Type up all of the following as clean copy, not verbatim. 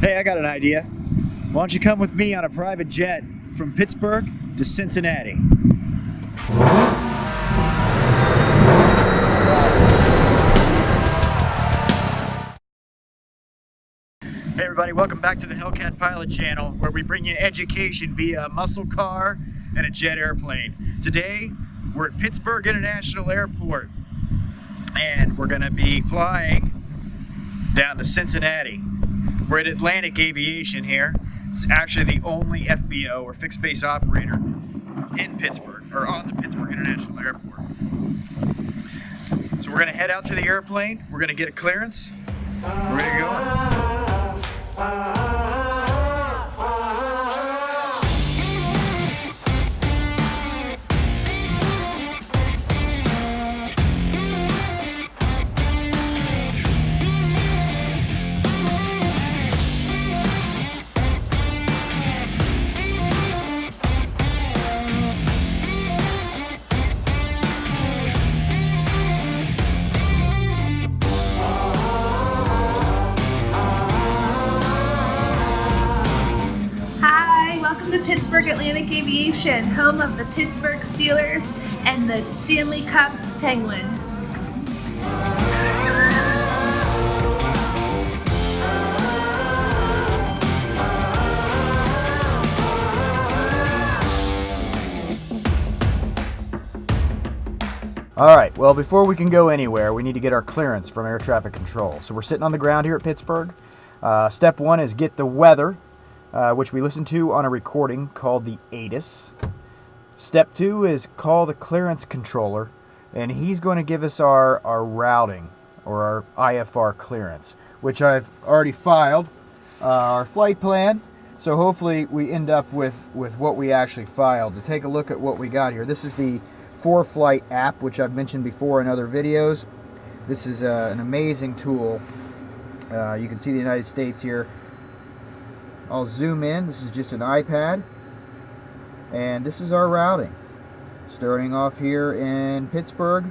Hey, I got an idea. Why don't you come with me on a private jet from Pittsburgh to Cincinnati? Hey everybody, welcome back to the Hellcat Pilot channel, where we bring you education via a muscle car and a jet airplane. Today, we're at Pittsburgh International Airport, and we're going to be flying down to Cincinnati. We're at Atlantic Aviation here. It's actually the only FBO, or fixed base operator, in Pittsburgh, or on the Pittsburgh International Airport. So we're going to head out to the airplane, we're going to get a clearance, we're going to go. Welcome to Pittsburgh Atlantic Aviation, home of the Pittsburgh Steelers and the Stanley Cup Penguins. Alright, well, before we can go anywhere, we need to get our clearance from air traffic control. So we're sitting on the ground here at Pittsburgh. Step one is get the weather, which we listened to on a recording called the ATIS. Step two is call the clearance controller, and he's going to give us our routing, or our IFR clearance, which I've already filed, our flight plan. So hopefully we end up with what we actually filed. To take a look at what we got here, this is the 4Flight app, which I've mentioned before in other videos. This is an amazing tool. You can see the United States here. I'll zoom in. This is just an iPad, and this is our routing. Starting off here in Pittsburgh,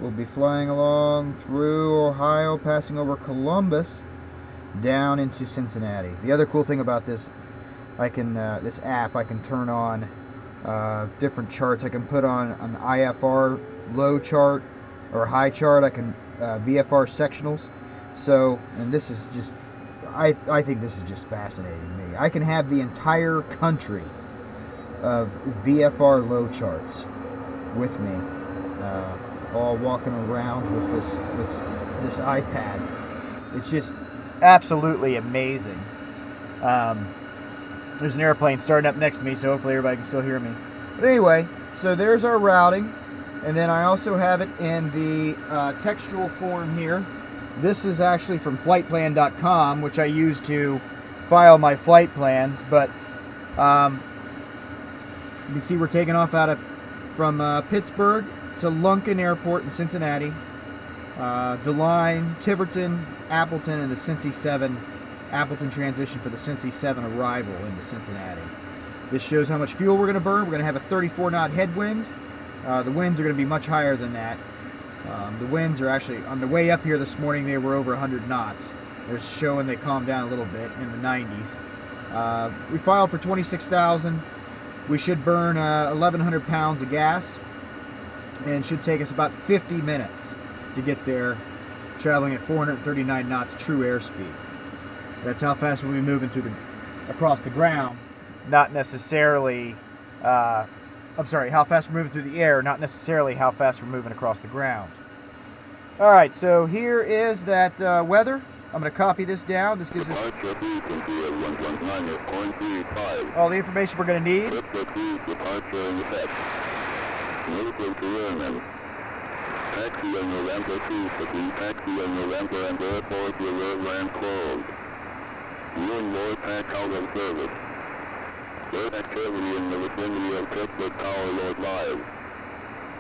we'll be flying along through Ohio, passing over Columbus, down into Cincinnati. The other cool thing about this, this app, I can turn on different charts. I can put on an IFR low chart or high chart. I can VFR sectionals. So, and this is just, I think this is just fascinating to me. I can have the entire country of VFR low charts with me, all walking around with this iPad. It's just absolutely amazing. There's an airplane starting up next to me, so hopefully everybody can still hear me. But anyway, so there's our routing, and then I also have it in the textual form here. This is actually from flightplan.com, which I use to file my flight plans. But you see we're taking off from Pittsburgh to Lunken Airport in Cincinnati, DeLine, Tiverton, Appleton, and the Cincy 7 Appleton transition for the Cincy 7 arrival into Cincinnati. This shows how much fuel we're going to burn. We're going to have a 34 knot headwind. The winds are going to be much higher than that. The winds are actually, on the way up here this morning, they were over 100 knots. They're showing they calmed down a little bit in the 90s. We filed for 26,000. We should burn 1,100 pounds of gas, and should take us about 50 minutes to get there, traveling at 439 knots true airspeed. That's how fast we'll be moving across the ground, not necessarily, how fast we're moving through the air, not necessarily how fast we're moving across the ground. Alright, so here is that weather. I'm going to copy this down. This gives us all the information we're going to need. Taxi on November 2, taxi on November and airport will land closed. One more pack out of service. Bird activity in the vicinity of Pittsburgh Tower Road Live.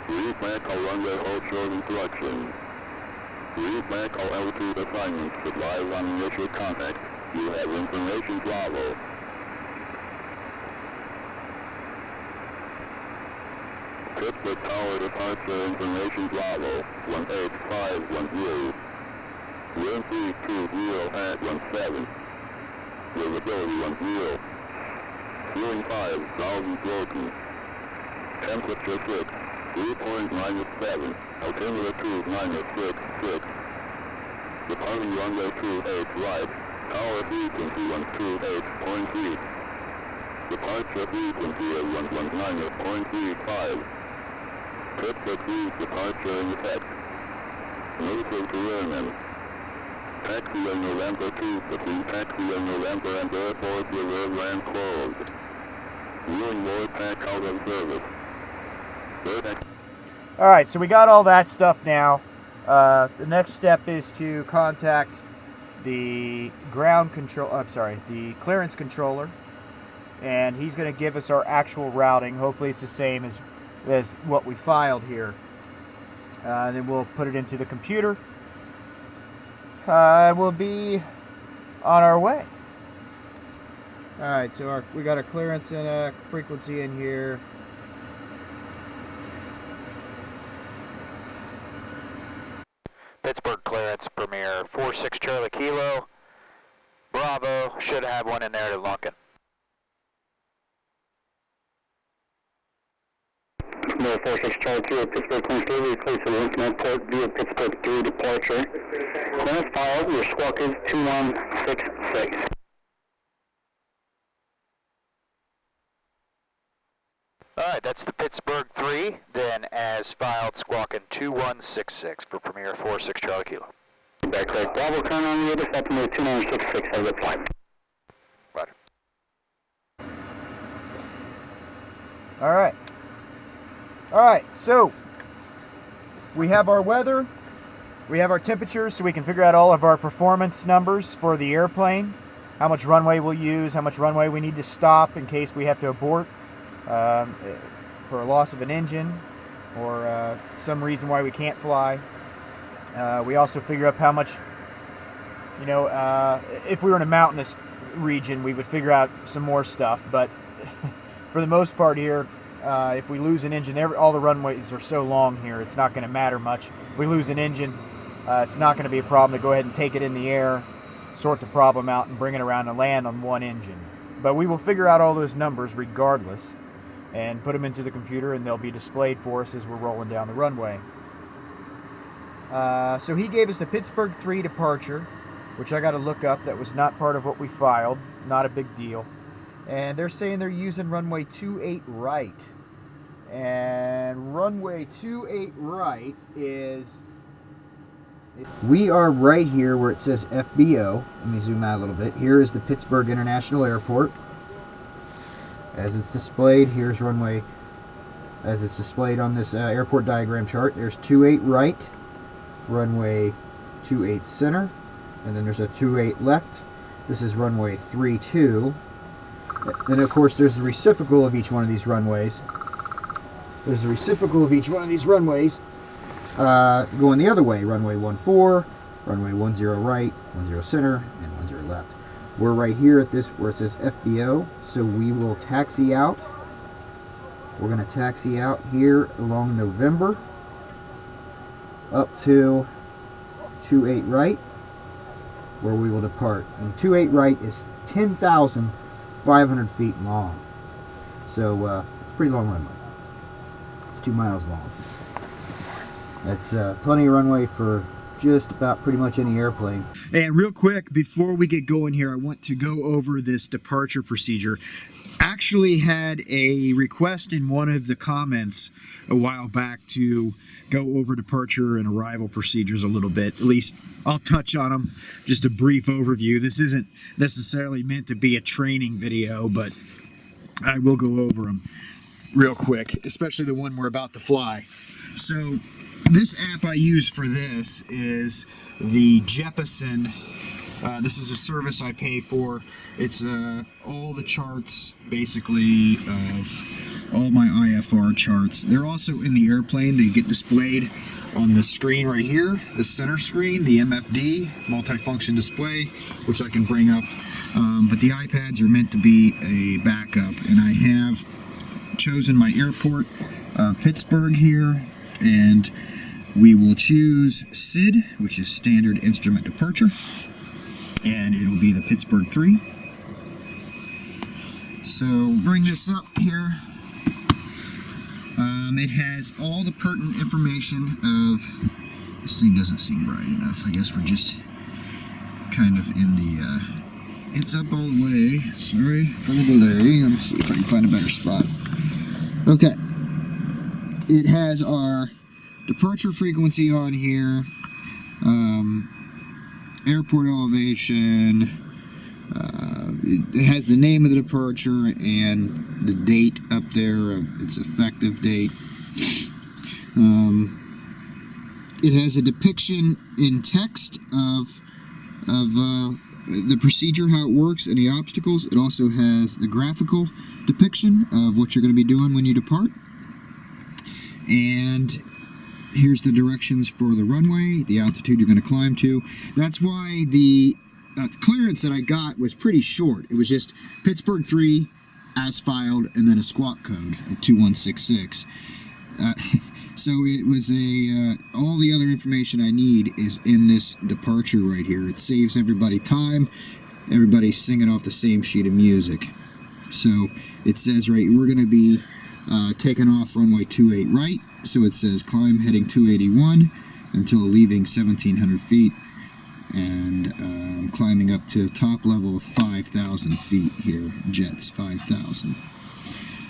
Read back all runway hold short instructions. Read back all altitude assignments with live on initial contact. You have information Bravo. Pittsburgh Tower departure information Bravo 18510. Wind 320 at 17. Visibility 10. Ceiling 5,000 broken. Temperature 6. Dew point -7. Altimeter 2 -6. Departing runway 28 right. Tower frequency 128.3. Departure frequency is 119.35. Pittsburgh 3 departure in effect. Native to airmen. Taxi on November 2, between taxi on November and airport reserve land closed. Viewing more pack out of service. Alright, so we got all that stuff now. The next step is to contact the the clearance controller, and he's going to give us our actual routing. Hopefully it's the same as what we filed here. Then we'll put it into the computer. We'll be on our way. Alright, so we got a clearance and a frequency in here. Pittsburgh clearance, Premier 46 Charlie Kilo. Bravo, should have one in there to Lunken. Premier 46 Charlie Kilo, Pittsburgh clearance delivery, clear to the Lunken Airport via Pittsburgh 3 departure. Clearance filed, your squawk is 2166. Alright, that's the Pittsburgh 3, then as filed, squawking 2166 for Premier 46 Charlie Kilo. Back correct. Bravo, current on the other side, Premier 2966, have a good flight. Roger. Alright, so we have our weather, we have our temperatures, so we can figure out all of our performance numbers for the airplane, how much runway we'll use, how much runway we need to stop in case we have to abort for a loss of an engine or some reason why we can't fly. We also figure up how much, if we were in a mountainous region, we would figure out some more stuff, but for the most part here, if we lose an engine, all the runways are so long here, it's not going to matter much. If we lose an engine, it's not going to be a problem to go ahead and take it in the air, sort the problem out, and bring it around and land on one engine. But we will figure out all those numbers regardless and put them into the computer, and they'll be displayed for us as we're rolling down the runway. So he gave us the Pittsburgh 3 departure, which I got to look up. That was not part of what we filed. Not a big deal. And they're saying they're using runway 28 right. And runway 28 right is... We are right here where it says FBO. Let me zoom out a little bit. Here is the Pittsburgh International Airport. As it's displayed, here's runway, as it's displayed on this airport diagram chart. There's 28 right, runway 28 center, and then there's a 28 left. This is runway 32. Then of course there's the reciprocal of each one of these runways. There's the reciprocal of each one of these runways going the other way. Runway 14, runway 10 right, 10 center, and 10 left. We're right here at this where it says FBO, so we will taxi out. We're going to taxi out here along November up to 28 right, where we will depart. And 28 right is 10,500 feet long, so it's a pretty long runway. It's 2 miles long. That's plenty of runway for just about pretty much any airplane. And real quick, before we get going here, I want to go over this departure procedure. Actually had a request in one of the comments a while back to go over departure and arrival procedures a little bit. At least I'll touch on them, just a brief overview. This isn't necessarily meant to be a training video, but I will go over them real quick, especially the one we're about to fly. So this app I use for this is the Jeppesen. This is a service I pay for. It's all the charts, basically, of all my IFR charts. They're also in the airplane. They get displayed on the screen right here, the center screen, the MFD, multifunction display, which I can bring up. But the iPads are meant to be a backup, and I have chosen my airport, Pittsburgh here, and we will choose SID, which is Standard Instrument Departure, and it'll be the Pittsburgh 3. So bring this up here. It has all the pertinent information of, this thing doesn't seem bright enough. I guess we're just kind of in the, it's up all the way. Sorry for the delay. Let me see if I can find a better spot. Okay. It has our departure frequency on here, airport elevation, it has the name of the departure and the date up there of its effective date. It has a depiction in text of the procedure, how it works, any obstacles. It also has the graphical depiction of what you're going to be doing when you depart. And here's the directions for the runway, the altitude you're going to climb to. That's why the clearance that I got was pretty short. It was just Pittsburgh 3 as filed and then a squawk code of 2166. So it was all the other information I need is in this departure right here. It saves everybody time. Everybody's singing off the same sheet of music. So it says right, we're going to be taking off runway 28 right. So it says climb heading 281 until leaving 1,700 feet. And climbing up to top level of 5,000 feet here, jets 5,000.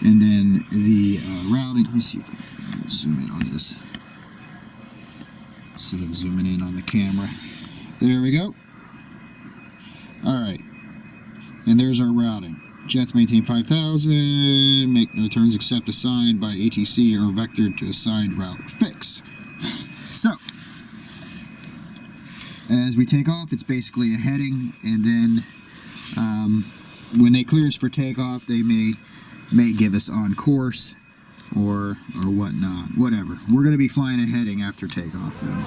And then the routing, let me see if I can zoom in on this, instead of zooming in on the camera. There we go. Alright, and there's our routing. Jets maintain 5,000, make no turns except assigned by ATC or vectored to assigned route fix. So, as we take off, it's basically a heading, and then when they clear us for takeoff, they may give us on course or whatnot. Whatever. We're going to be flying a heading after takeoff, though.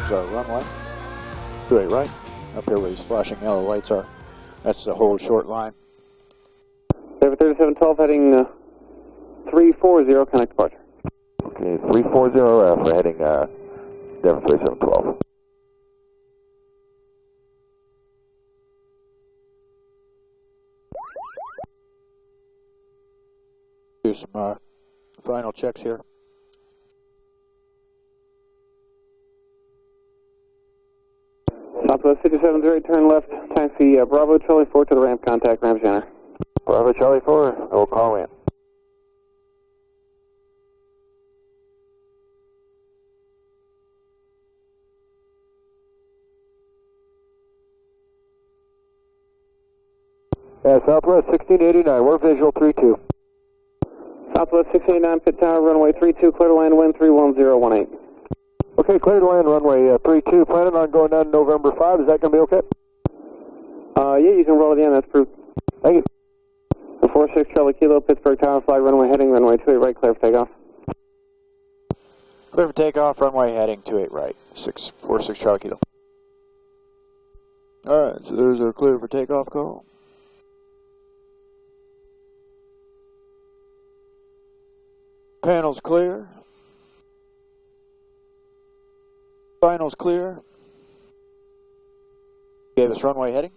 Our runway, 28 right, up here where these flashing yellow lights are. That's the whole short line. 737-12 heading 340, connect departure. Okay, 340 for heading 737-12. Do some final checks here. Southwest 5708, turn left, taxi Bravo Charlie 4 to the ramp, contact ramp center. Bravo Charlie 4, I will call in. Southwest 1689, we're visual 32. Southwest 689, pit tower, runway 32, clear to land, wind 31018. Okay, clear to land, runway 32, planning on going down November 5, is that going to be okay? Yeah, you can roll it in, that's approved. Thank you. 46 Charlie Kilo, Pittsburgh Tower, fly runway heading, runway 28 right, clear for takeoff. Clear for takeoff, runway heading 28 right, 46 Charlie Kilo. Alright, so there's our clear for takeoff call. Panels clear. Finals clear. Gave us runway heading.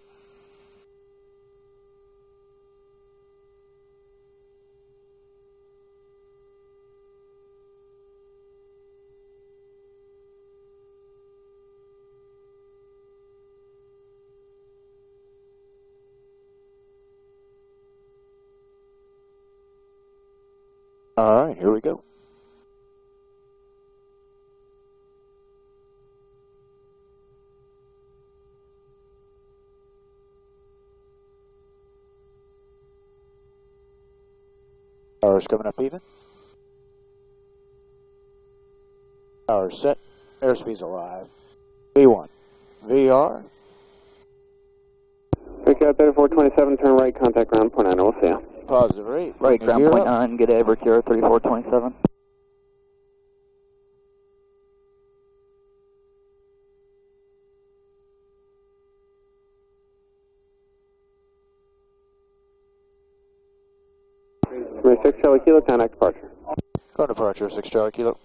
All right, here we go. Power's coming up even. Power's set. Airspeed's alive. V1. VR. Hellcat 3427, turn right, contact ground point 9, we'll see ya. Positive rate. Right, ground point 9, get Evercure 3427. Premier 6 Charlie Kilo, contact departure. Go departure, 6 Charlie Kilo.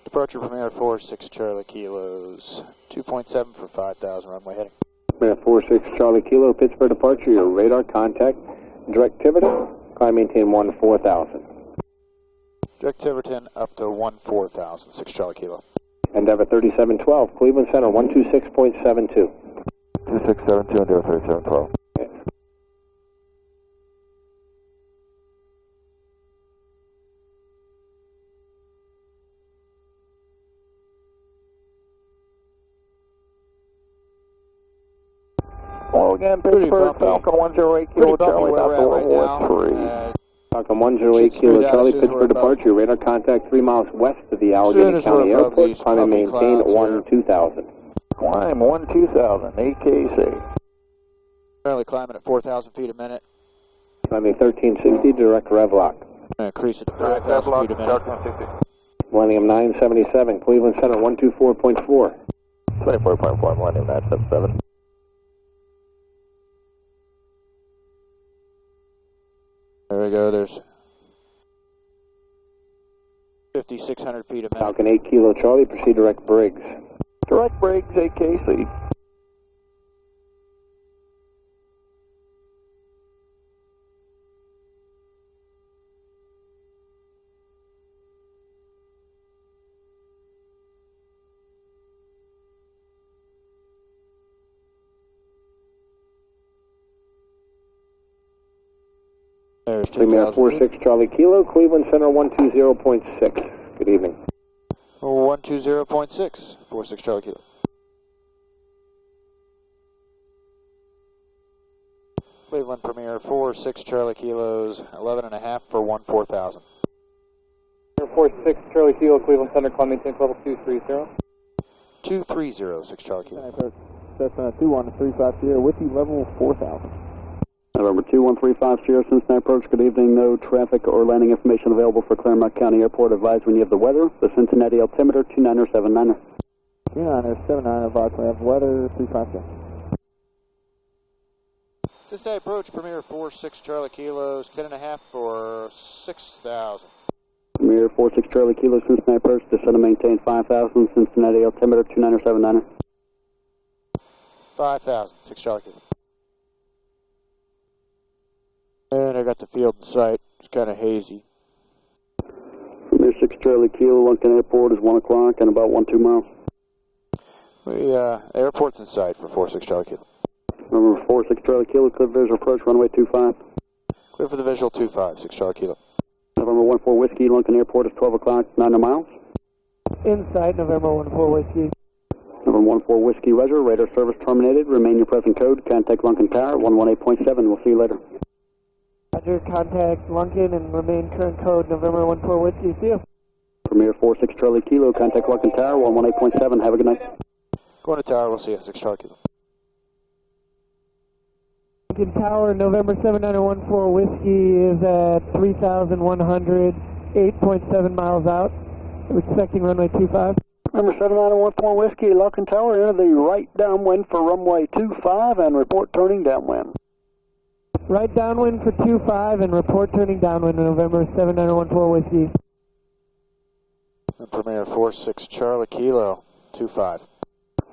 Departure Premier 4, 6 Charlie Kilos. 2.7 for 5,000, runway heading. Premier 46 Charlie Kilo, Pittsburgh departure, your radar contact, directivity, climb maintain 14000. Directivity up to 14000, 6 Charlie Kilo. Endeavor 3712, Cleveland Center 126.72. 2672, Endeavor 3712. Well, again, Pittsburgh, Falcon 108 Kilo Charlie, where we're at right now. 3. Falcon 108 Kilo Charlie, Pittsburgh departure, radar contact 3 miles west of the Allegheny County Airport, climb and maintain 12000. Climb 12000, AKC. Currently climbing at 4,000 feet a minute. Climbing 1360, direct rev lock. Increase it to 5,000 feet a minute. Millennium 977, Cleveland Center 124.4. 24.4, Millennium 977. There we go, there's 5,600 feet a minute. Falcon 8 Kilo Charlie, proceed direct Briggs. Direct Briggs, AKC. There's Premier 46 Charlie Kilo, Cleveland Center 120.6. Good evening. 120.6, 46 Charlie Kilo. Cleveland Premier 46 Charlie Kilos, 11.5 for 14,000. Premier 46 Charlie Kilo, Cleveland Center, climb maintain level 230. 230, 6 Charlie Kilo. Cessna 2135 Sierra with you, level 4000. November 2135 Sierra, Cincinnati approach. Good evening. No traffic or landing information available for Claremont County Airport. Advise when you have the weather. The Cincinnati altimeter 2979er. 2979, advise we have weather 356. Cincinnati approach, Premier 46 Charlie Kilos, 10.5 for 6,000. Premier 46 Charlie Kilo, Cincinnati approach. Descend and maintain 5,000. Cincinnati altimeter 2979er. 5,000, 6 Charlie Kilo. And I got the field in sight. It's kind of hazy. Premier 6 Charlie Kilo, Lunken Airport is 1 o'clock and about 1-2 miles. Airport's in sight for 46 Charlie Kilo. November 46 Charlie Kilo, clear visual approach, runway 25. Clear for the visual 25, 6 Charlie Kilo. November 14 Whiskey, Lunken Airport is 12 o'clock, 9 miles. Inside, November 14 Whiskey. November 14 Whiskey, Roger, radar service terminated. Remain your present code, contact Lunken Tower, 118.7. We'll see you later. Roger, contact Lunken and remain current code November 14 Whiskey. See you. Premier 46 Charlie Kilo, contact Lunken Tower, 118.7. Have a good night. Going to tower, we'll see you, 6 Charlie Kilo. Lunken Tower, November 7914 Whiskey is at 3,100, 8.7 miles out. We're expecting runway 25. Number 7914 Whiskey, Lunken Tower, enter the right downwind for runway 25 and report turning downwind. Right downwind for 25 and report turning downwind, November 7914 Whiskey. And Premier 46 Charlie Kilo, 25.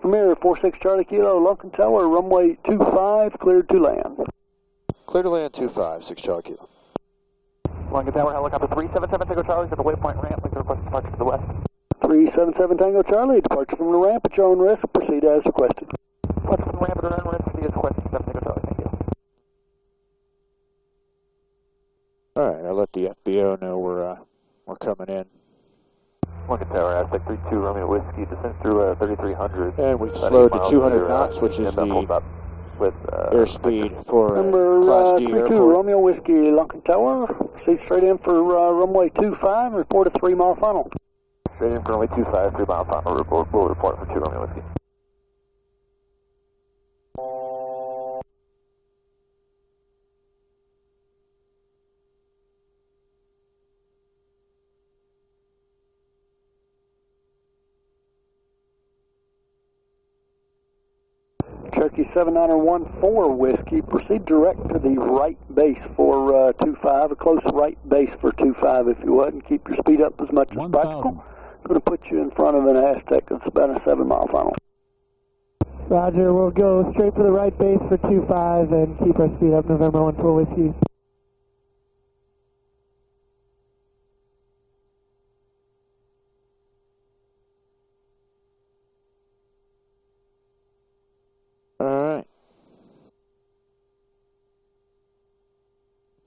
Premier 46 Charlie Kilo, Lunken Tower, runway 25, cleared to land. Clear to land 25, 6 Charlie Kilo. Lunken Tower, helicopter 377 Tango Charlie, at the waypoint ramp, we can request departure to the west. 377 Tango Charlie, departure from the ramp at your own risk, proceed as requested. Departure from the ramp at your own risk, proceed as requested, 7 Tango Charlie, thank you. Alright, I'll let the FBO know we're coming in. Lunken Tower, Aztec 32 Romeo Whiskey, descent through 3,300. And we've slowed to 200 knots, which is the with airspeed for number Class D 32 airport. Romeo Whiskey Lunken Tower. Proceed straight in for runway 25. Report a 3-mile final. Straight in for runway 25, 3-mile final. We'll report for 2 Romeo Whiskey. Cherokee 7914 Whiskey, proceed direct to the right base for 25, a close right base for 25 if you would, and keep your speed up as much as practical. I'm going to put you in front of an Aztec that's about a 7-mile final. Roger, we'll go straight for the right base for 25 and keep our speed up, November 14 Whiskey. Alright.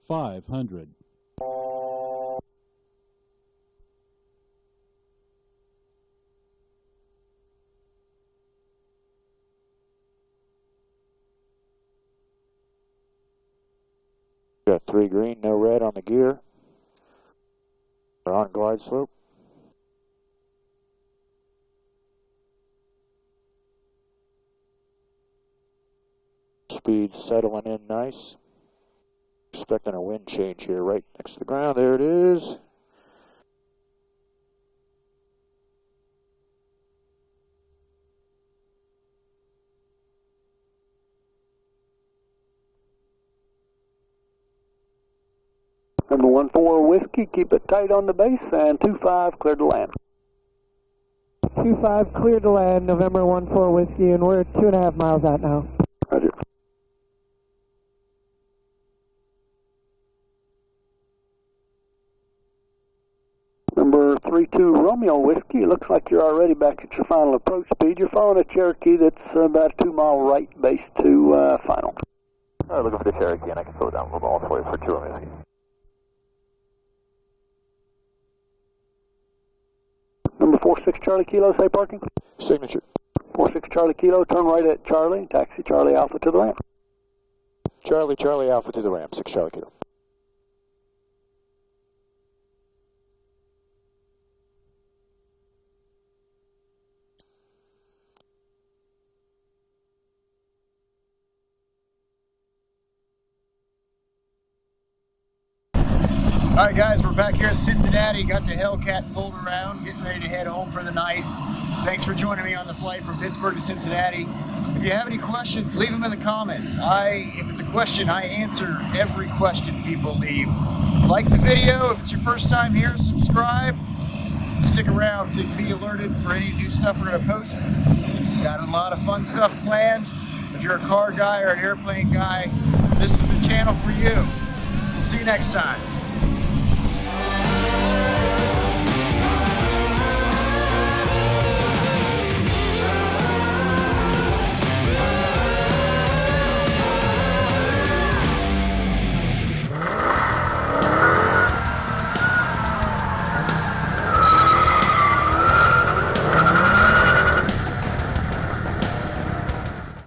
500. Got 3 green, no red on the gear. We're on glide slope. Speed settling in nice. Expecting a wind change here right next to the ground. There it is. Number 14 Whiskey, keep it tight on the base, and 25 clear to land. 25 clear to land, November 14 Whiskey, and we're 2.5 miles out now. Roger. Number 32 Romeo Whiskey, looks like you're already back at your final approach speed. You're following a Cherokee that's about a 2-mile right base to final. Alright, looking for the Cherokee, and I can slow down a little all the way for 2 Romeo Whiskey. Number 46 Charlie Kilo, say parking. Signature. 46 Charlie Kilo, turn right at Charlie, taxi Charlie Alpha to the ramp. Charlie, Charlie Alpha to the ramp, 6 Charlie Kilo. Alright guys, we're back here at Cincinnati. Got the Hellcat pulled around, getting ready to head home for the night. Thanks for joining me on the flight from Pittsburgh to Cincinnati. If you have any questions, leave them in the comments. If it's a question, I answer every question people leave. Like the video. If it's your first time here, subscribe. Stick around so you can be alerted for any new stuff we're going to post. Got a lot of fun stuff planned. If you're a car guy or an airplane guy, this is the channel for you. We'll see you next time.